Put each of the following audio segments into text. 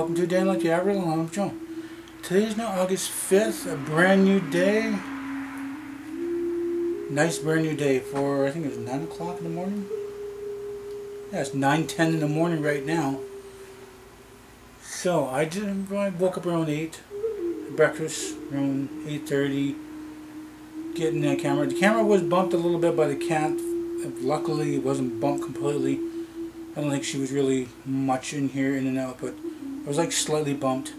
welcome to Dan Like the Aboriginal. I'm John. Today is now August 5th, a brand new day. Nice brand new day for, I think it was 9 o'clock in the morning. Yeah, it's 9:10 in the morning right now. So I woke up around 8, breakfast around 8:30, getting the camera. The camera was bumped a little bit by the cat. Luckily it wasn't bumped completely. I don't think she was really much in here, in and out, but it was like slightly bumped.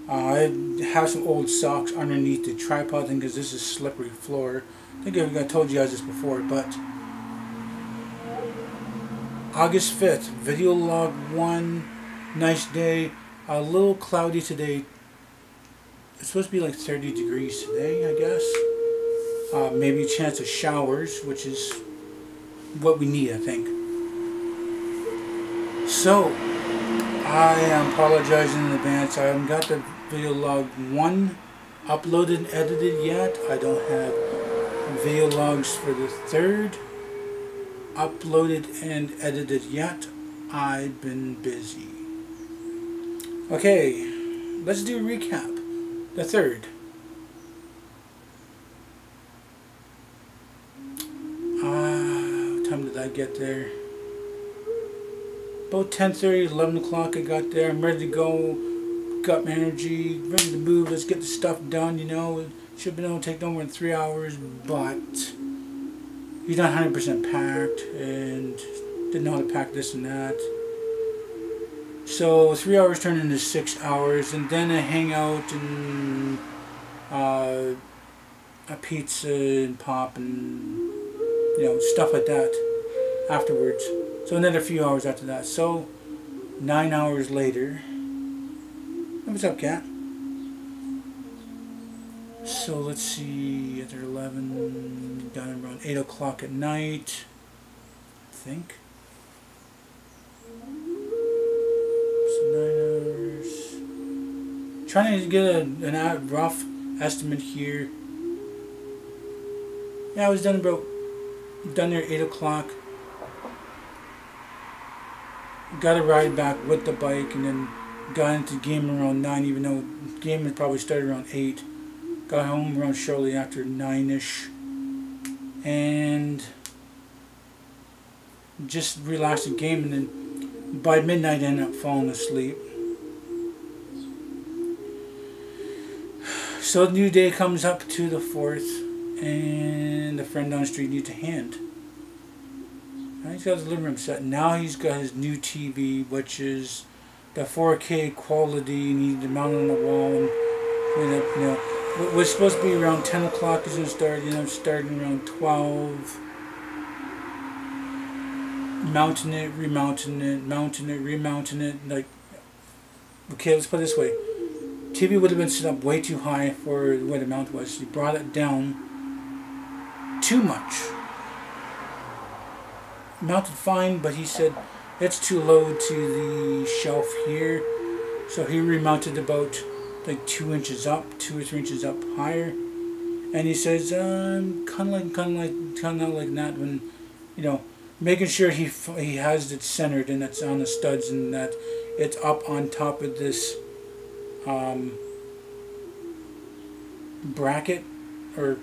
I have some old socks underneath the tripod thing because this is slippery floor. I think I told you guys this before, but August 5th, video log 1, nice day, a little cloudy today. It's supposed to be like 30 degrees today, I guess. Maybe a chance of showers, which is what we need, I think. So, I am apologizing in advance. I haven't got the video log 1 uploaded and edited yet. I don't have video logs for the 3rd uploaded and edited yet. I've been busy. Okay, let's do a recap. The 3rd. What time did I get there? About 10:30, 11 o'clock I got there. I'm ready to go. Got my energy, ready to move. Let's get the stuff done, you know. It should have been able to take no more than 3 hours, but you're not 100% packed and didn't know how to pack this and that. So 3 hours turned into 6 hours, and then a hangout and a pizza and pop and, you know, stuff like that afterwards. So another few hours after that. So 9 hours later. What's up, cat? So let's see, after 11, done around 8 o'clock at night, I think. So 9 hours. Trying to get a rough estimate here. Yeah, I was done there at 8 o'clock. Got a ride back with the bike, and then got into the game around 9, even though the game had probably started around 8. Got home around shortly after 9-ish. And just relaxed the game, and then by midnight I ended up falling asleep. So the new day comes up to the 4th, and the friend down the street needs a hand. He's got his living room set. Now he's got his new TV, which is the 4K quality, and he's mounted on the wall. And you know, it was supposed to be around 10 o'clock is going to start. You know, starting around 12. Mounting it, remounting it, mounting it, remounting it. Like, okay, let's put it this way: TV would have been set up way too high for where the mount was. He brought it down too much. Mounted fine, but he said it's too low to the shelf here, so he remounted about like 2 inches up, 2 or 3 inches up higher, and he says kind of like that, when, you know, making sure he has it centered and it's on the studs and that it's up on top of this bracket or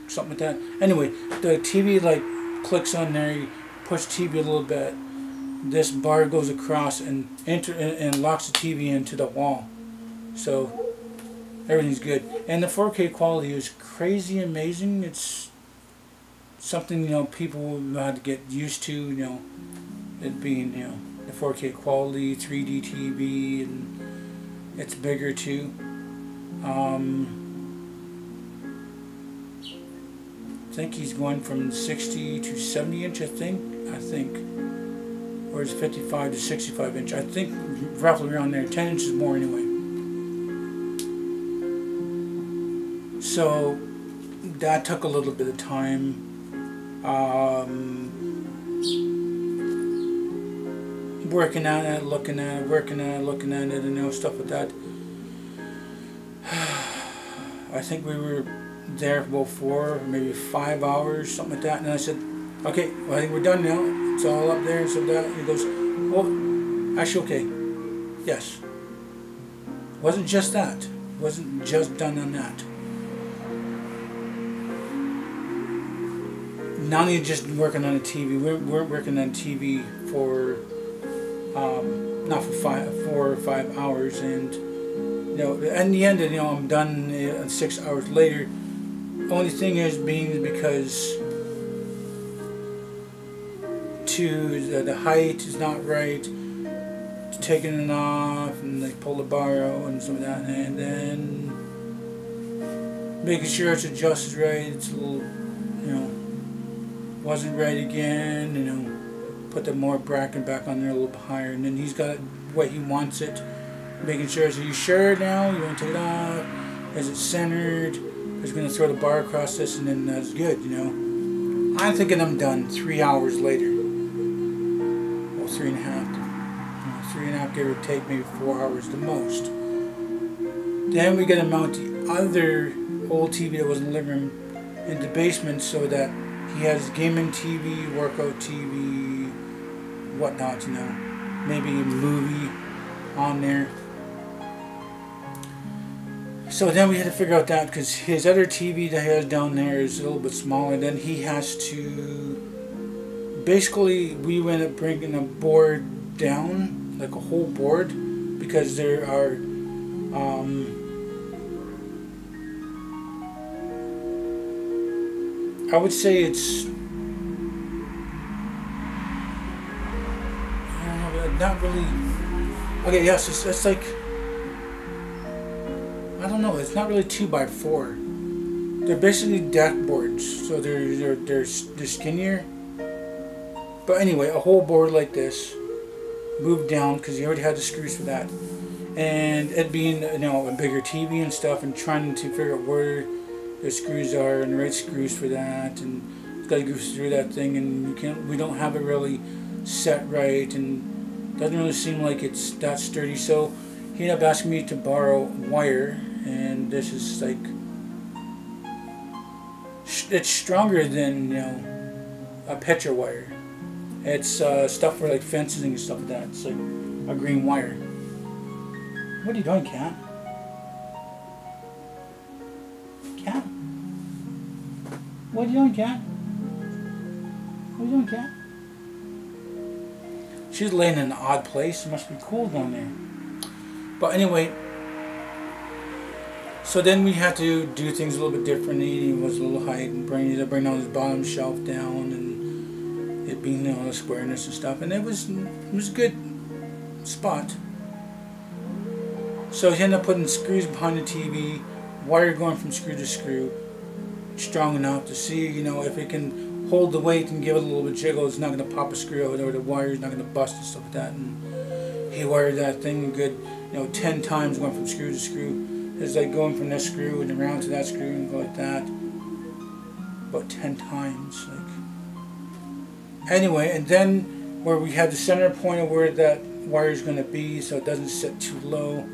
something like that. Anyway, the TV like clicks on there. Push TV a little bit, this bar goes across and locks the TV into the wall. So everything's good. And the 4K quality is crazy amazing. It's something, you know, people had to get used to, you know, it being, you know, the 4K quality, 3D TV, and it's bigger too. I think he's going from 60 to 70 inch, I think, or is 55 to 65 inch. I think roughly around there, 10 inches more anyway. So that took a little bit of time. Working at it, looking at it, working at it, looking at it, and, you know, stuff like that. I think we were there for about 4, maybe 5 hours, something like that. And I said, okay, well, I think we're done now. It's all up there and so that. He goes, well, actually, okay, yes. Wasn't just that. Wasn't just done on that. Not only just working on a TV, we're working on TV for not for 4 or 5 hours, and in the end, I'm done 6 hours later. Only thing is being because the height is not right, taking it off and they pull the bar out and some of that, and then making sure it's adjusted right. It's a little, wasn't right again. Put the more bracket back on there a little bit higher, and then he's got it the way he wants it. Making sure, are you sure now? You want to take it off? Is it centered? He's going to throw the bar across this, and then that's good. I'm thinking I'm done 3 hours later. Well, 3.5. 3.5, give or take, maybe 4 hours the most. Then we got to mount the other old TV that was in the living room in the basement, so that he has gaming TV, workout TV, whatnot, maybe a movie on there. So then we had to figure out that, because his other TV that he has down there is a little bit smaller. Then he has to, basically we went up bringing a board down, like a whole board, because there are I would say it's not really, okay, yes, it's like, I don't know, it's not really 2x4. They're basically deck boards, so they're skinnier. But anyway, a whole board like this, moved down, because he already had the screws for that. And it being, a bigger TV and stuff, and trying to figure out where the screws are and the right screws for that, and it's got to go through that thing, and we don't have it really set right, and doesn't really seem like it's that sturdy. So he ended up asking me to borrow wire, and this is like, it's stronger than a picture wire. It's stuff for like fences and stuff like that. It's like a green wire. What are you doing, Cat? Cat? What are you doing, Cat? What are you doing, Cat? She's laying in an odd place. It must be cool down there. But anyway, so then we had to do things a little bit differently. It was a little height, and bring down his bottom shelf down, and it being the squareness and stuff. And it was a good spot. So he ended up putting screws behind the TV, wire going from screw to screw, strong enough to see, if it can hold the weight and give it a little bit of jiggle. It's not going to pop a screw out, or the wire's not going to bust and stuff like that. And he wired that thing good, 10 times going from screw to screw. It's like going from this screw and around to that screw and go like that. About 10 times. Anyway, and then where we had the center point of where that wire is going to be, so it doesn't sit too low,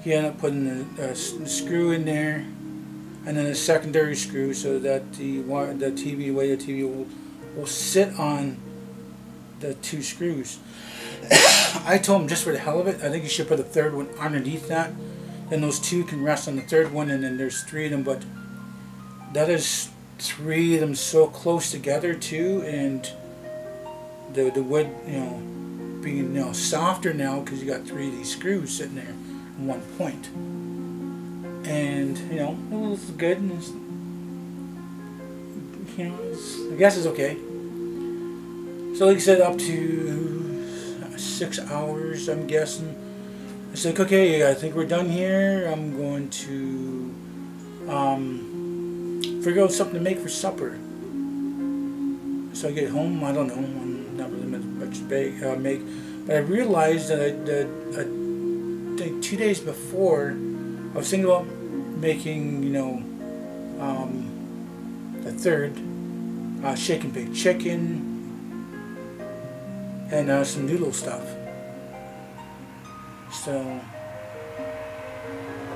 he ended up putting the screw in there, and then a secondary screw, so that the way the TV will sit on the 2 screws. I told him, just for the hell of it, I think you should put a third one underneath that. Then those 2 can rest on the third one, and then there's 3 of them. But that is 3 of them so close together too, and the wood, being softer now, because you got 3 of these screws sitting there in one point. And it was good, and I guess it's okay. So like I said, up to 6 hours, I'm guessing. I said, okay, I think we're done here. I'm going to figure out something to make for supper. So I get home, I don't know, I'm not really much to make, but I realized that I think 2 days before, I was thinking about making, the third shake and bake chicken and some noodle stuff. So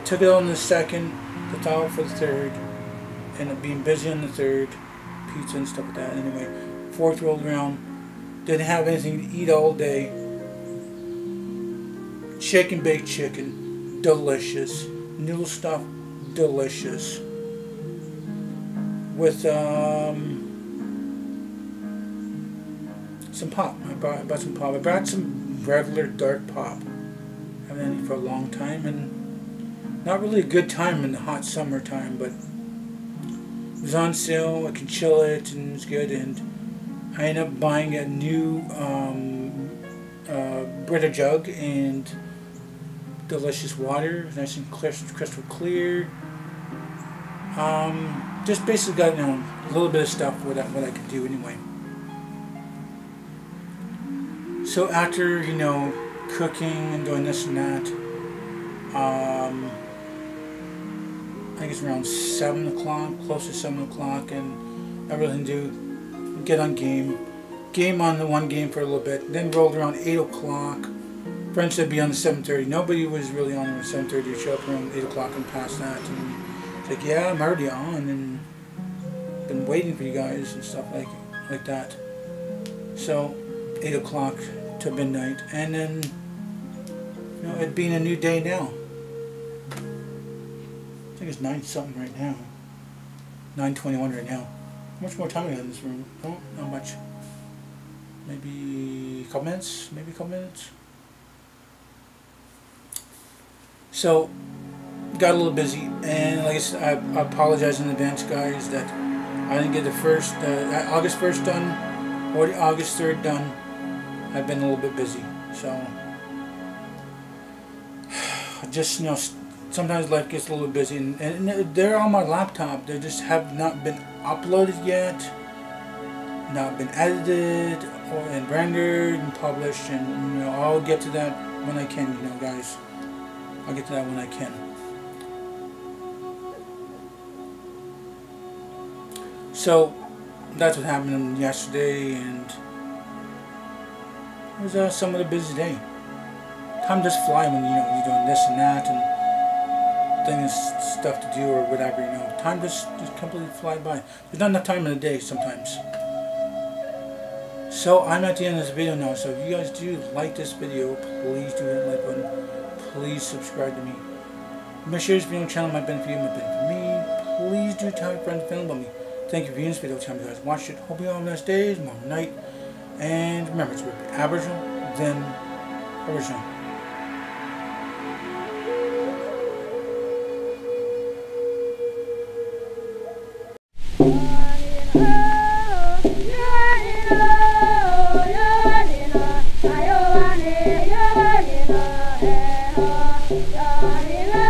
took it on the second, to thaw for the third, ended up being busy on the third, pizza and stuff like that. Anyway, fourth rolled around, didn't have anything to eat all day. Shake and bake chicken, delicious. Noodle stuff, delicious. With some pop. I bought some pop. I brought some regular dark pop. I haven't had any for a long time, and not really a good time in the hot summertime, but it was on sale. I could chill it, and it was good. And I ended up buying a new Brita jug and delicious water, nice and crystal clear. Just basically got, you know, a little bit of stuff what I could do anyway. So after, you know, cooking and doing this and that, I think it's around 7 o'clock, close to 7 o'clock, and I really didn't do, get on game on the one game for a little bit, then rolled around 8 o'clock. Friends said be on the 7:30. Nobody was really on at 7:30. You show up around 8 o'clock and past that, and it's like, yeah, I'm already on, and been waiting for you guys and stuff like that. So 8 o'clock to midnight, and then, you know, it being a new day now. I think it's 9 something right now. 9:21 right now. How much more time we got in this room? Oh, not much. Maybe a couple minutes. Maybe a couple minutes. So, got a little busy, and like I said, I apologize in advance, guys, that I didn't get the first August 1st done or the August 3rd done. I've been a little bit busy, so just, you know, sometimes life gets a little busy, and they're on my laptop. They just have not been uploaded yet, not been edited and rendered and published, and, you know, I'll get to that when I can, you know, guys. I'll get to that when I can. So that's what happened yesterday, and it was somewhat a busy day. Time just fly when, you know, you're doing this and that and things, stuff to do or whatever, you know. Time just completely fly by. There's not enough time in the day sometimes. So I'm at the end of this video now. So if you guys do like this video, please do hit the like button. Please subscribe to me. Make sure this video on the channel might benefit you, might benefit me. Please do tell your friends and family about me. Thank you for viewing this video. Tell me you guys watched it. Hope you all have a nice day, tomorrow night. And remember, it's Aboriginal, then Original. Yeah.